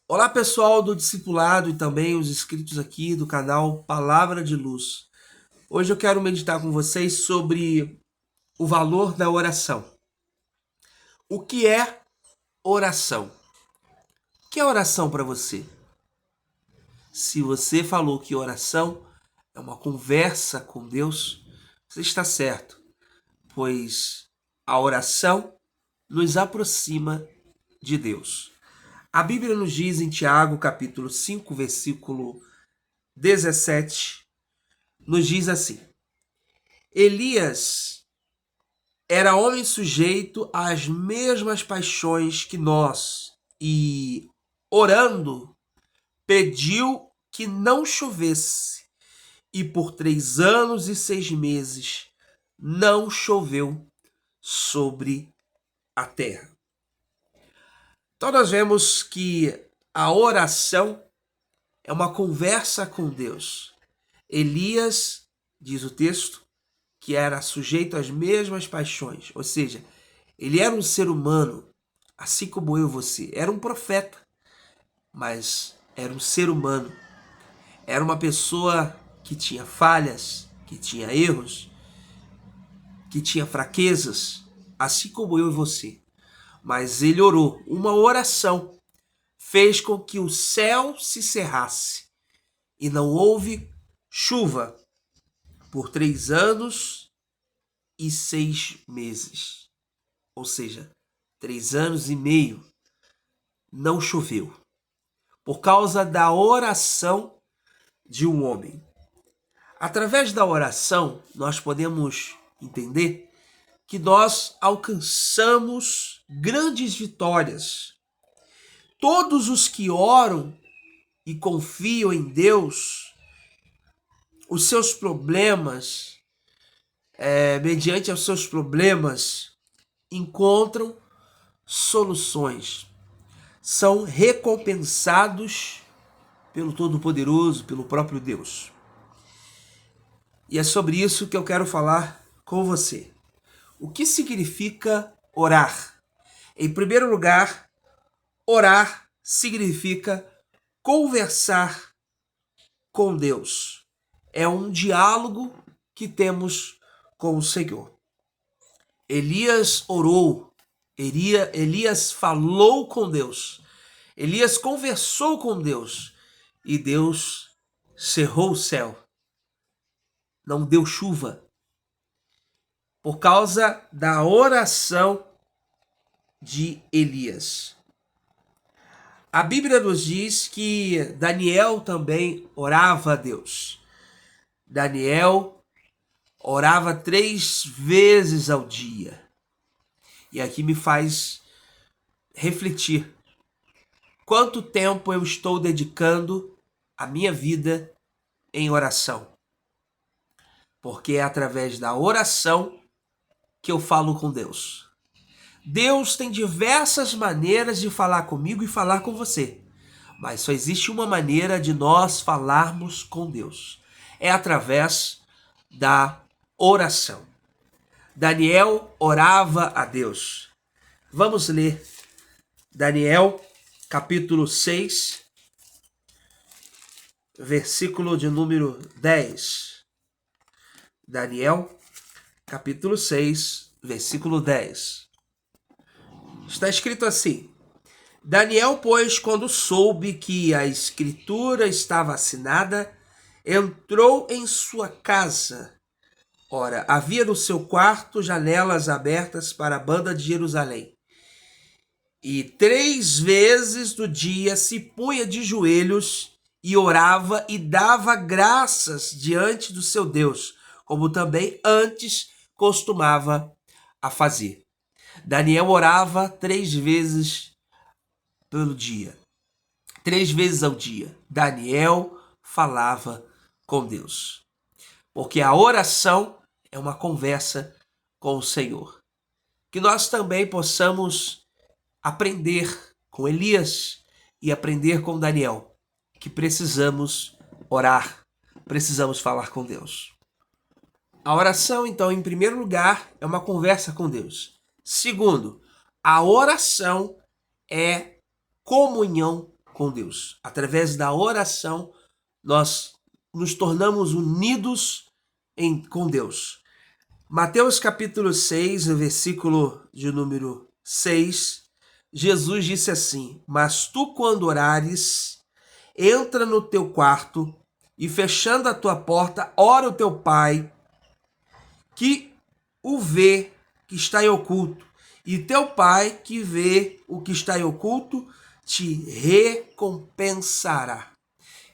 Olá, pessoal do Discipulado e também os inscritos aqui do canal Palavra de Luz. Hoje eu quero meditar com vocês sobre o valor da oração. O que é oração? O que é oração para você? Se você falou que oração é uma conversa com Deus, você está certo, pois a oração nos aproxima de Deus. A Bíblia nos diz em Tiago, capítulo 5, versículo 17, nos diz assim: Elias era homem sujeito às mesmas paixões que nós e, orando, pediu que não chovesse, e por 3 anos e 6 meses não choveu sobre a terra. Então nós vemos que a oração é uma conversa com Deus. Elias, diz o texto, que era sujeito às mesmas paixões, ou seja, ele era um ser humano, assim como eu e você. Era um profeta, mas era um ser humano. Era uma pessoa que tinha falhas, que tinha erros, que tinha fraquezas, assim como eu e você. Mas ele orou. Uma oração fez com que o céu se cerrasse e não houve chuva por 3 anos e 6 meses. Ou seja, 3 anos e meio não choveu. Por causa da oração de um homem. Através da oração, nós podemos entender que nós alcançamos grandes vitórias. Todos os que oram e confiam em Deus, os seus problemas, mediante os seus problemas, encontram soluções. São recompensados pelo Todo-Poderoso, pelo próprio Deus. E é sobre isso que eu quero falar com você. O que significa orar? Em primeiro lugar, orar significa conversar com Deus. É um diálogo que temos com o Senhor. Elias orou, Elias falou com Deus, Elias conversou com Deus e Deus cerrou o céu. Não deu chuva. Por causa da oração de Elias. A Bíblia nos diz que Daniel também orava a Deus. Daniel orava 3 vezes ao dia. E aqui me faz refletir. Quanto tempo eu estou dedicando a minha vida em oração? Porque é através da oração que eu falo com Deus. Deus tem diversas maneiras de falar comigo e falar com você. Mas só existe uma maneira de nós falarmos com Deus. É através da oração. Daniel orava a Deus. Vamos ler Daniel, capítulo 6, versículo de número 10. Daniel, capítulo 6, versículo 10. Está escrito assim: Daniel, pois, quando soube que a escritura estava assinada, entrou em sua casa. Ora, havia no seu quarto janelas abertas para a banda de Jerusalém. E 3 vezes do dia se punha de joelhos e orava e dava graças diante do seu Deus, como também antes costumava a fazer. Daniel orava 3 vezes pelo dia. 3 vezes ao dia. Daniel falava com Deus. Porque a oração é uma conversa com o Senhor. Que nós também possamos aprender com Elias e aprender com Daniel. Que precisamos orar, precisamos falar com Deus. A oração, então, em primeiro lugar, é uma conversa com Deus. Segundo, a oração é comunhão com Deus. Através da oração, nós nos tornamos unidos com Deus. Mateus capítulo 6, no versículo de número 6, Jesus disse assim: mas tu, quando orares, entra no teu quarto e, fechando a tua porta, ora o teu pai, que o vê, que está em oculto. E teu pai, que vê o que está em oculto, te recompensará.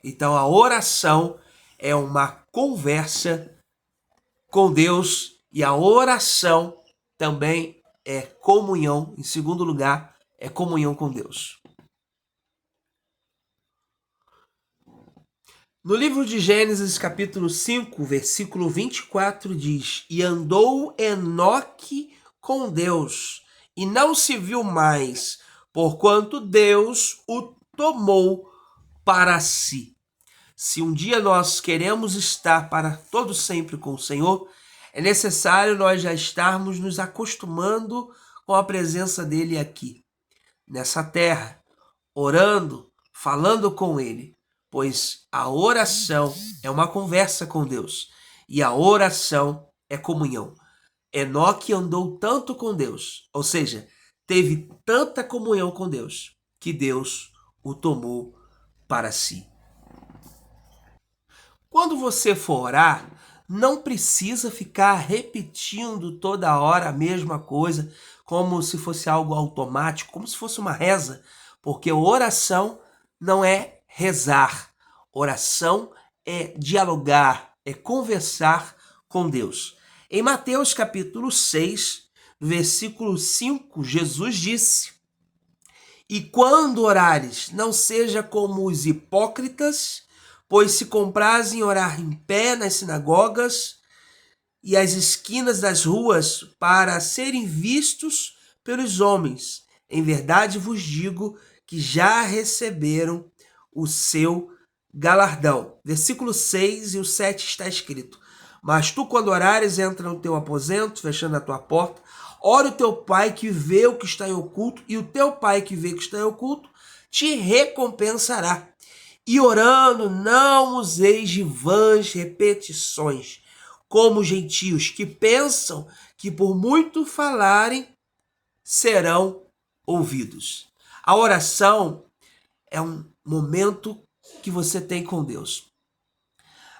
Então a oração é uma conversa com Deus, e a oração também é comunhão. Em segundo lugar, é comunhão com Deus. No livro de Gênesis, capítulo 5, versículo 24, diz: e andou Enoque com Deus, e não se viu mais, porquanto Deus o tomou para si. Se um dia nós queremos estar para todo sempre com o Senhor, é necessário nós já estarmos nos acostumando com a presença dele aqui, nessa terra, orando, falando com ele, pois a oração é uma conversa com Deus e a oração é comunhão. Enoque andou tanto com Deus, ou seja, teve tanta comunhão com Deus, que Deus o tomou para si. Quando você for orar, não precisa ficar repetindo toda hora a mesma coisa, como se fosse algo automático, como se fosse uma reza, porque oração não é rezar. Oração é dialogar, é conversar com Deus. Em Mateus capítulo 6, versículo 5, Jesus disse: e quando orares, não seja como os hipócritas, pois se comprazem orar em pé nas sinagogas e às esquinas das ruas para serem vistos pelos homens. Em verdade vos digo que já receberam o seu galardão. Versículo 6 e o 7 está escrito: mas tu, quando orares, entra no teu aposento, fechando a tua porta, ora o teu pai que vê o que está em oculto, e o teu pai que vê o que está em oculto te recompensará. E orando, não useis de vãs repetições, como os gentios, que pensam que por muito falarem serão ouvidos. A oração é um momento que você tem com Deus.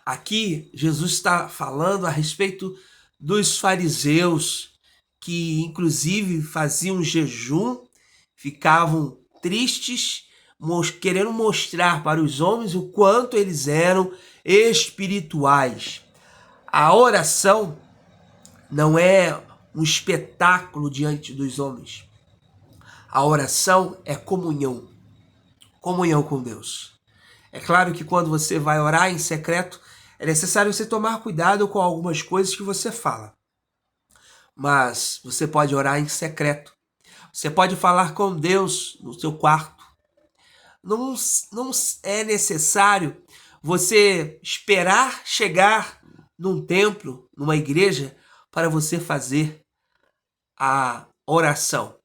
Aqui, Jesus está falando a respeito dos fariseus, que inclusive faziam jejum, ficavam tristes, querendo mostrar para os homens o quanto eles eram espirituais. A oração não é um espetáculo diante dos homens. A oração é comunhão, comunhão com Deus. É claro que quando você vai orar em secreto, é necessário você tomar cuidado com algumas coisas que você fala. Mas você pode orar em secreto. Você pode falar com Deus no seu quarto. Não é necessário você esperar chegar num templo, numa igreja, para você fazer a oração.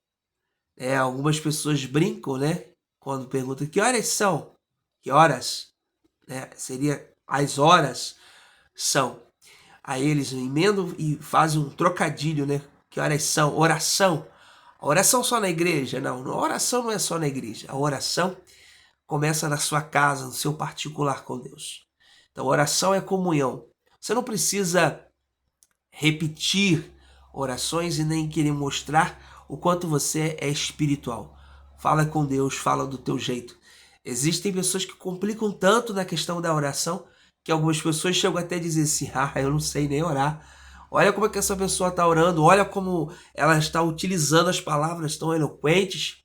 Algumas pessoas brincam, né? Quando perguntam que horas são. Que horas? Seria as horas são. Aí eles emendam e fazem um trocadilho, né? Que horas são? Oração. A oração só na igreja? Não, a oração não é só na igreja. A oração começa na sua casa, no seu particular com Deus. Então, oração é comunhão. Você não precisa repetir orações e nem querer mostrar o quanto você é espiritual. Fala com Deus, fala do teu jeito. Existem pessoas que complicam tanto na questão da oração que algumas pessoas chegam até a dizer assim: eu não sei nem orar. Olha como é que essa pessoa está orando, olha como ela está utilizando as palavras tão eloquentes.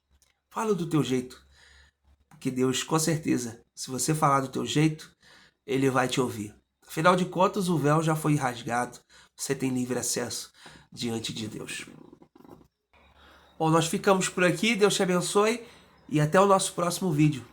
Fala do teu jeito. Porque Deus, com certeza, se você falar do teu jeito, Ele vai te ouvir. Afinal de contas, o véu já foi rasgado. Você tem livre acesso diante de Deus. Bom, nós ficamos por aqui. Deus te abençoe e até o nosso próximo vídeo.